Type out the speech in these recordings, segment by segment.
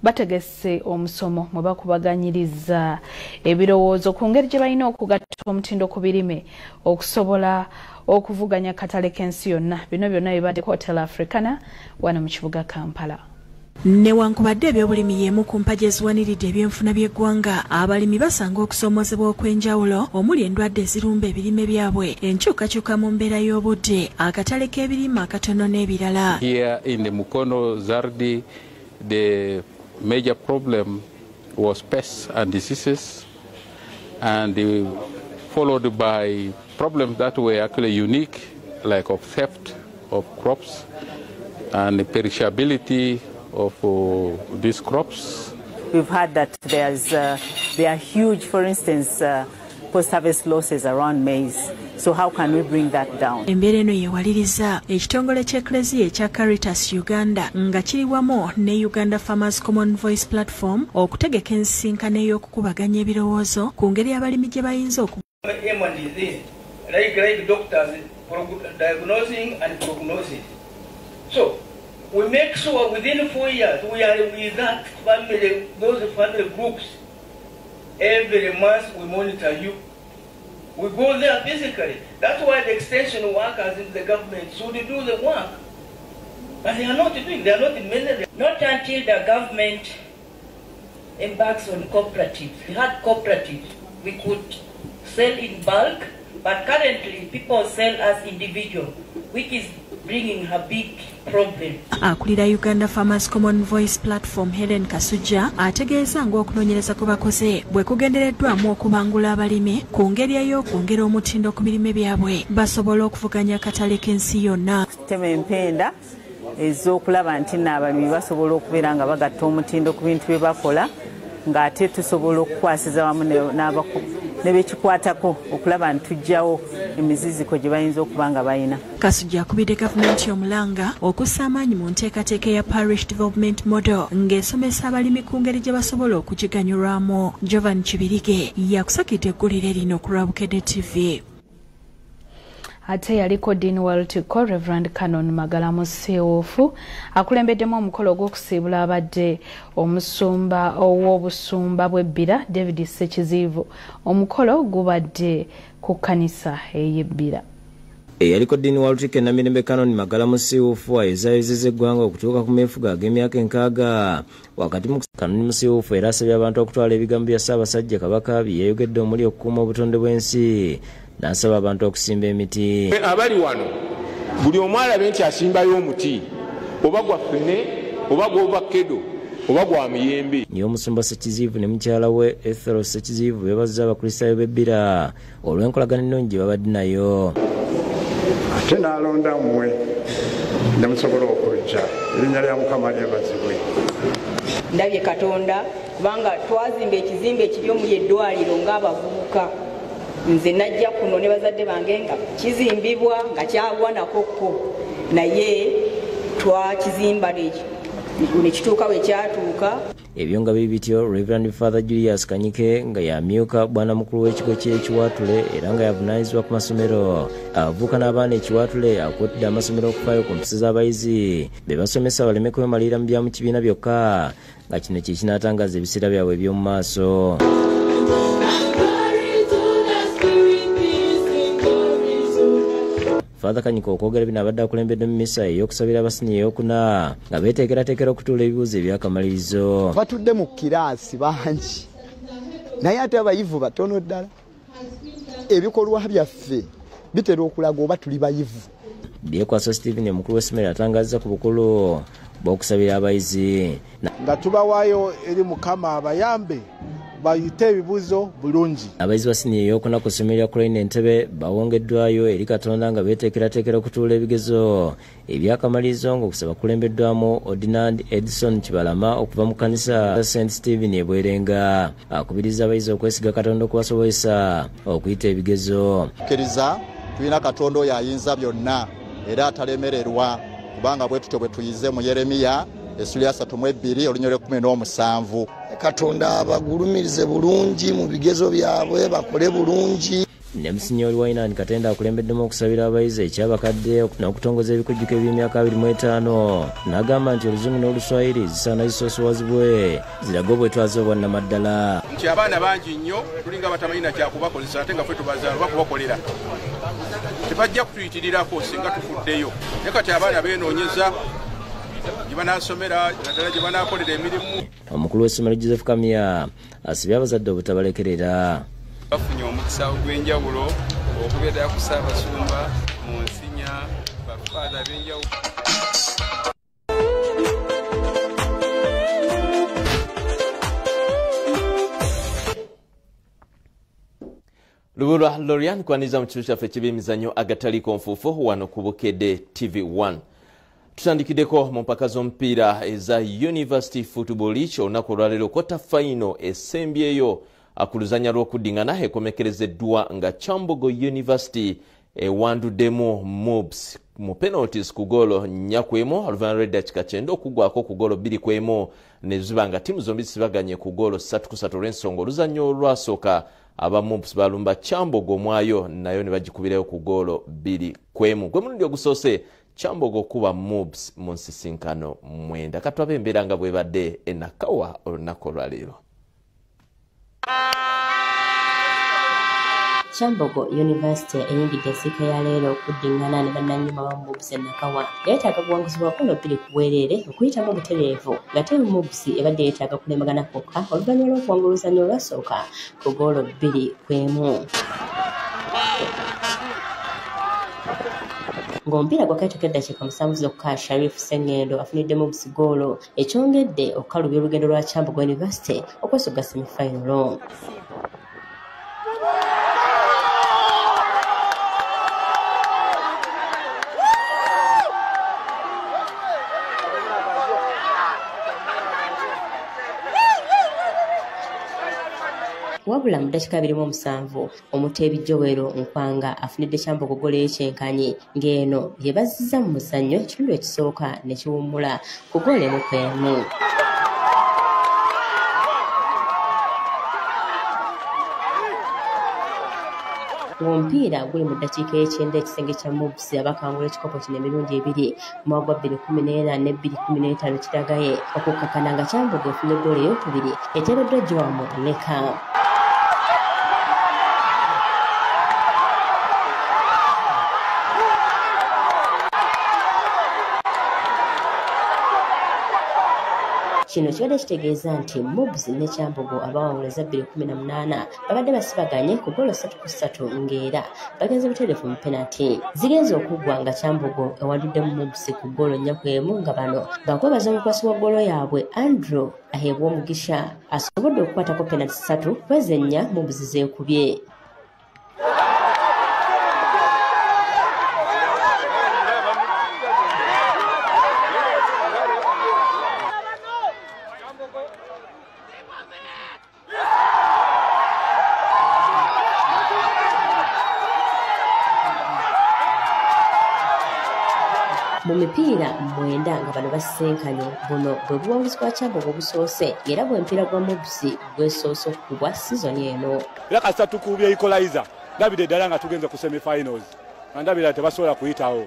bategese omusomo mwe bakubaganyiriza ebirowoozo ku ngeri gye balina okugatta omutindo ku birime okusobola okuvuganya katale k'ensi yonna. Bino byonna bibadde ku Hotel Africana wano mu kibuga Kampala. Newankubadde ebyobulimi y'emu ku mpagi eziwaniridde ebyenfuna by'eggwanga, abalimi basanga okusoomozebwa okw'enjawulo omuli endwadde ezirumba ebirime byabwe, enkyukakyuka mu mbeera y'obudde, akatale k'ebirime akatono n'ebirala. Here in the Mukono Zardi, the major problem was pests and diseases, and followed by problems that were actually unique, like of theft of crops and the perishability of these crops. We've heard that there are huge, for instance, post-harvest losses around maize. So how can we bring that down? Embeera eno yeewaliriza ekitongole ky'Eklezia ekya Caritas Uganda nga kiri wamu ne Uganda Farmers Common Voice Platform okutegeka ensisinkano ey'okukubaganya ebirowoozo ku ngeri abalimi gye bayinza like doctors diagnosing and prognosing. So we make sure within 4 years we are with that family, those family groups. Every month we monitor you. We go there physically. That's why the extension workers in the government should do the work. But they are not doing, they are not in many. Not until the government embarks on cooperatives. We had cooperatives. We could sell in bulk, but currently people sell as individual, which is bringing a big problem. Akulira Uganda Farmers Common Voice Platform Helen Kasuja ategeeza ng'okunoonyereza kwe bakoze bwe kugendereddwamu okubangula abalimi ku ngeri ey'okwongera omutindo ku birime byabwe basobola okuvuganya akatale k'ensi yonna. Tema empenda ez'okulaba nti n'abalimi basobola okubeera nga bagatta omutindo ku bintu bye bakola ng'ate tusobola okukwasiza wamu n'ebekikwatako okulaba nti tuggyawo emiziziko gye bayinza okuba nga bayina. Kasujja akubidde gavumenti omulanga okussa amaanyi mu nteekateeka ya Parish Development Model ng'esomesa abalimi ku ngeri gye basobola okugiganyulwamu. Jovan Kibirige yakusakidde eggulire lino ku Lwabukedde TV. Ate yaliko Dean Waltiko Reverend Canon Magala Museufu akulembeddemu omukolo gw'okusiibula abadde omusumba ow'obusumba bw'ebbira David Sekizivu. Omukolo gubadde ku kkanisa ey'ebbira. Yaliko Dean Waltiko na Mirembe Canon Magala Museufu ayezayezeza eggwanga okutuuka ku meefuga ag'emyaka 6 wakati mu Canon Museufu era asabye abantu okutwala ebigambo bya Ssaabasajja Kabaka bye yayogedde omuli okukuuma obutonde bw'ensi. Nasaba abantu okusimba emiti. Abali wano buli omu alabe nti asimbayo omuti oba gwa ffene oba gwa kedo oba gwa miyembe. Niyo omusumba Sekizivu ne mukyala we Ethel Sekizivu beebazza abakristaayo b'ebbira olw'enkolagana ennungi gye babadde nayo. Ate n'alonda mmwe ne musobola okujja erinnya lya Mukama lyebazibwe. Ndabye Katonda kubanga twazimba ekizimbe ekiri omuli eddwaliro ng'abavubuka. Nze najja kuno ne bazadde bange nga kizimbibwa nga kyagwa nakokko naye twakizimba ne kituuka bwe kyatuuka. Ebyo nga bityo Reverend Father Julius Kanyike nga yamyuka bwana mukulu w'ekigo ky'Ekiwatule era nga yavunaanyizibwa ku masomero. Abavubuka n'abaana Ekiwatule akuutidde amasomero okufaayo ku mpisa z'abayizi be basomesa baleme kwemalira mu bya mu kibiina byokka nga kino kye kinaatangaza ebiseera byabwe eby'omu maaso. Father Kanyiko okwogera bino abadde akulembedde mu misa ey'okusabira abasini ey'okuna nga beeteekerateekera okutuula ebibuuzo eby'akamalirizo. Batudde mu kiraasi bangi naye ate abayivu batono ddala. Ebikolwa byaffe bitera okulaga oba tuli bayivu. Byekwaso Stephen omukulu w'essomero atangaza ku bukulu bw'okusabira abayizi. Nga tubawaayo eri Mukama abayambe bayite ebibuuzo bulungi. Abayizi basini ey'okuna ku ssomero lya Crane Entebbe bawongeddwayo eri Katonda nga beeteekerateekera okutuula ebigezo eby'akamalirizo ng'okusaba kulembeddwamu Ordinand Edison Kibalama okuva mu kkanisa St. Stephen e Bwerenga. Akubiriza abayizi okwesiga Katonda okubasobozesa okuyita ebigezo. Kkiriza tulina Katonda oyo ayinza byonna era atalemererwa kubanga bwe tutyo bwe tuyize mu Yeremiya essula ya 32 olunyolo 17. Katonda abagulumirize bulungi mu bigezo byabwe bakole bulungi. ne Musinyoli Wainani Katenda akulembeddemu okusabira abayizi ekyabakadde n'okutongoza ebikujjuko eby'emyaka 25 n'agamba nti oluzungu n'oluswayiri zisaana zisoosowazibwe zirage obwetwaze obwannamaddala nti abaana bangi nnyo tulinga batamalina kyakubakozesa ate nga ffe tubazaala bakubakolera tebajja kutuyitirirako singa tufuddeyo naye kati abaana beenoonyeza gye banaasomera naddala gye banaakolera emirimu. Omukulu w'essomero Joseph Kamya asibye abazadde obutabalekerera. Bafunye omukisa ogw'enjawulo okubeera ku Ssaabasumba mu Nsinya bafaada b'enjawulo. Lubulwa Lorian kwaniza mu kitundu kyaffe eky'ebyemizannyo Agataliikonfuufu wano ku Bukedde TV1. Tutandikiddeko mu mpaka z'omupiira eza University Football League olunaku olwaleero kwota final esembyeyo ku luzannya lw'okuddingana ekomekerezeddwa nga Kyambogo University ewanduddemu Mobs mu penalties ku goolo 4-1 oluvannyuma lw'eddakiika 9 okugwako ku goolo 2-1 ne ziba nga ttiimu zombi zisibaganye ku goolo 3-3 olw'ensonga oluzannyo olwasooka aba Mobs balumba Kyambogo omwayo nayo ne bagikubirayo ku goolo 2-1 gwe mulundi ogusoose Kyambogo kuba Mobs mu ensisinkano 9 katwabe embeera nga bwebadde enakawa olunaku olwaleero. Kyambogo University eyingidde ensiika ya leero okuddingana ne bannannyuma ba Mobs enakawa yeetaaga kuwanguzibwa goolo 2 ku bwereere okuyitamu obutereevu ng'ate Mobs ebadde yeetaaga kulembagana kwokka oluvannyuma lw'okuwangula oluzannya olwasooka ku goolo 2-1. Ng'omupiira gwakateeka eddakiika 7 zokka Sharif Sengendo afunidde Mobs goolo ekyongedde okukalubya olugendo lwa Kyambogo University okwesoga semifinal. Wabula mu ddakiika 27 Omuteebi Joweero Nkwanga afunidde Kyambogo goolo y'ekyenkanyi ng'eno ye bazizza mu muzannyo ekitundu ekisooka ne kiwummula ku goolo 1-1. Omupiira guli mu ddakiika y'ekyenda ekisenge kya Mobs abakangula ekikopo kino emirundi 2 mu mwaka gwa 2014 ne 2015 kiragaye okukkakana nga Kyambogo efunye goolo ey'okubiri eteereddwa Joamu Leka. Kino kibadde kitegeeza nti Mobs ne Kyambogo abawanguleza 2018 babadde basibaganye ku goolo 3-3 ng'era bagenze butereevu mu penalty. Zigenze okuggwa nga Kyambogo ewanduddemu Mobs ku goolo 4-1 nga bano bakwebaza omukwasi wa goolo yaabwe Andrew aheebwa omugisha asobodde okukwatako penalty 3 kwezenya Mobs zeekubye. Mu mipiira 9 nga bano basisenkanye buno bwe buwanguzi bwa Kyambogo obusoose era bw'empiira gwa Mobs bwesoose okukubwa sizoni eno. Era kasita tukubye equalizer ndabira ddala nga tugenze ku semi-finals nga ndabira tebasobola kuyitawo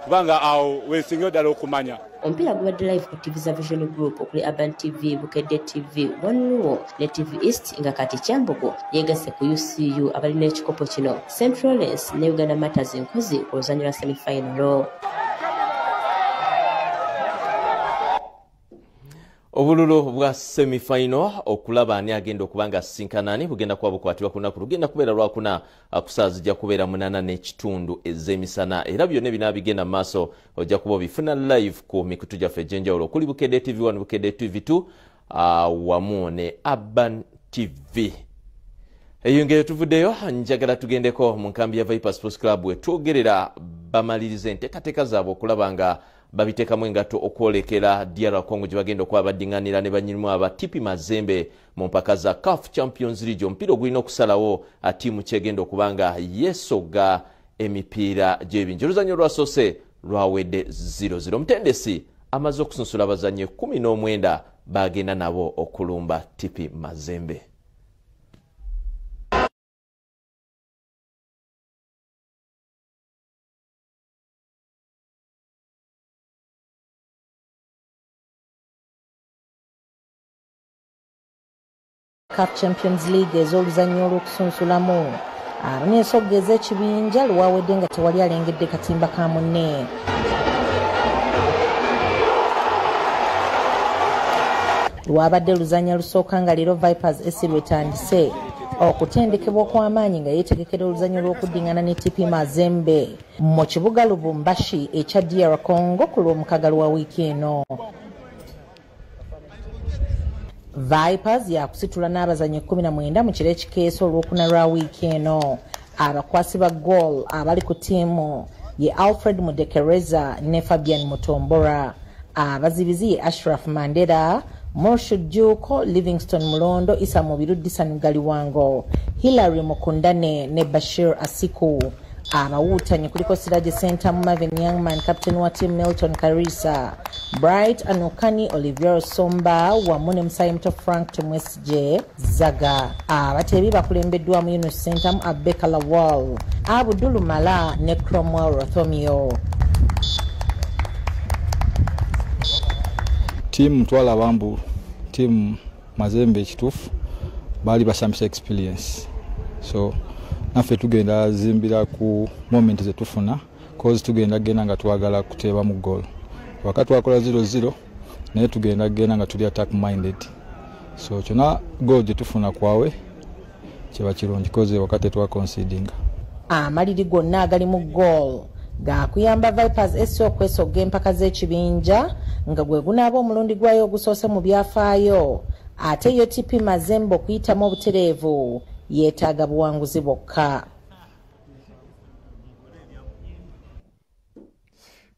kubanga awo weesingeyo ddala okumanya. Omupiira gubadde live ku TV za Vision Group okuli Urban TV, Bukedde TV, One Luo ne TV East nga kati Kyambogo yeegasse ku UCU abalina ekikopo kino Central Lens ne Uganda Matters Nkozi ku luzannya lwa semi-final. Obululu bwa semi-final okulaba ani agenda okubanga sinkanani bugenda kuba bukwatibwa ku lunaku lugenda kubeera lwakuna ku ssaawa zijja kubeera 8:30 ez'emisana era byonna binaabigenda mu maaso ojja kuba obifuna live ku mikutu gyaffe egy'enjawulo okuli Bukedde TV1 Bukedde TV2 wamu ne Urban TV. Eyo ngeri tuvuddeyo njagala tugendeko mu nkambi ya Viper Sports Club wetwogerera bamalirize enteekateeka zaabwe okulaba nga babiteekamu engatto okwolekera DR Congo gye bagenda okuba baddiŋŋanira ne banyirimu aba TP Mazembe mu mpaka za CAF Champions League. Omupiira ogulina okusalawo ttiimu kyegenda okuba nga yeesoga emipiira gy'ebingi. Oluzannya olwasoose lwawedde 0-0. Omutendesi amaze okusunsula abazannyi 19 bagenda nabo okulumba TP Mazembe. CAF Champions League ez'oluzannya olw'okusunsulamu abanyeesogga ez'ekibinja lwawedde nga tewali alengedde katimba ka munne. Lwabadde luzannya lusooka nga leero Vipers SC lwetandise okutendekebwa okw'amaanyi nga yeetegekera oluzannya lw'okuddingana ne TP Mazembe mu kibuga Lubumbashi ekya DR Congo ku lw'omukaga lwa wiiki eno. Vipers yakusitula n'abazanyi 19 mu kiro ekikeeso olw'okuna lwa wiiki eno. Abakwasi ba goal abali ku ttiimu ye Alfred Mudekereza ne Fabian Mutombora. Abazibizi ye Ashraf Mandela, Morshud Juko, Livingston Mulondo, Isa Mubiru Disanu Galiwango, Hilary Mukundane ne Bashir Asiku. Abawuutanye kuliko Siraje Center Marvin Youngman, captain wa team Milton Carissa, Bright Anukani, Olivier Somba, Wamune Msayimto Frank Tumwesije Zaga. Abateebi bakulembeddwa mu Yunus Center Abeka Lawal, Abdul Mala ne Cromwell Rothomio. Team Mtwala Bambu, team Mazembe ekituufu bali basambisa experience. So naffe tugenda zimbira ku moment zetufuna cause tugenda genda nga twagala kuteeba mu goal. Wakati wakola 0-0 naye tugenda genda nga tuli attack minded. So kyona goal jetufuna kwawe kiba kirungi cause wakati twa conceding. Amaliri gonna agali mu goal gakuyamba Vipers SC okwesogga empaka z'ekibinja nga gwe gunaaba omulundi gwayo ogusoose mu byafaayo, ate yo TP Mazembe okuyitamu obutereevu yeetaaga buwanguzi bwokka.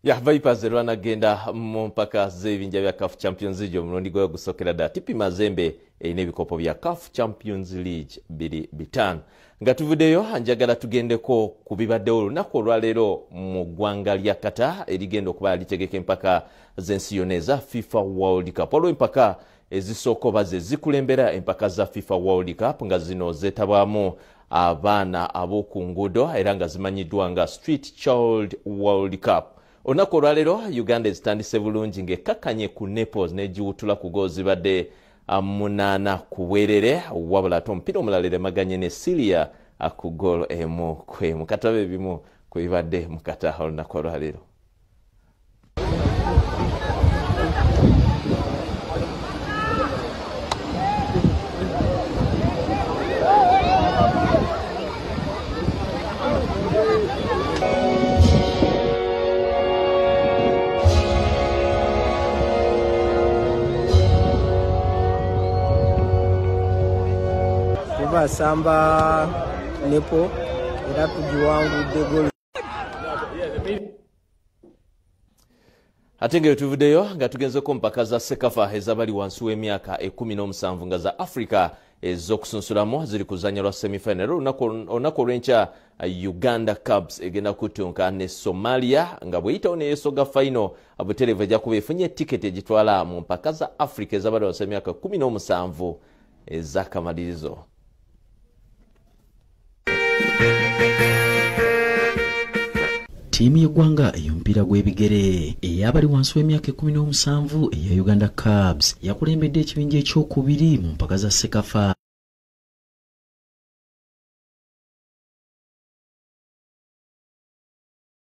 Vipers lwanagenda mu mpaka z'ebinja bya CAF Champions League omulundi gwayo ogusookera ddala. TP Mazembe erina ebikopo bya CAF Champions League 2-5. Nga tuvuddeyo njagala tugendeko ku bibaddewo olunaku olwaleero mu ggwanga lya Qatar erigenda okuba litegeka empaka z'ensi yonna eza FIFA World Cup. Olwo empaka ezisooka oba ze zikulembera empaka za FIFA World Cup nga zino zeetabwamu abaana ab'oku nguudo era nga zimanyiddwa nga Street Child World Cup. Olunaku olwaleero Uganda ezitandise bulungi ng'ekkakkanye ku Naples n'egiwutula ku goo zibadde 8 ku bwerere, wabula ate omupiira omulala eremaganye ne Syria ku goal 1-1. Katabe ebimu ku bibadde mu Qatar olunaku olwaleero. Samba Nepo era tugiwangudde gol. Ate ng'eyo tuvuddeyo nga tugenzeko mpaka za Sekafa ezabali wansi w'emyaka 17 nga za Africa ez'okusunsulamu ziri kuzannya lwa semifinal. Olunaku olw'enkya Uganda Cubs egenda kutunka ne Somalia nga bweyitawo neyesoga final butereevu ejja kuba efunye tiketi egitwala mu mpaka za Africa ezabali wansi w'emyaka 17 ez'akamalirizo. Tiimu y'eggwanga ey'omupiira gw'ebigere ey'abali wansi w'emyaka 17 eya Uganda Cubs yakulembedde ekibinja ekyokubiri mu mpaka za Sekafa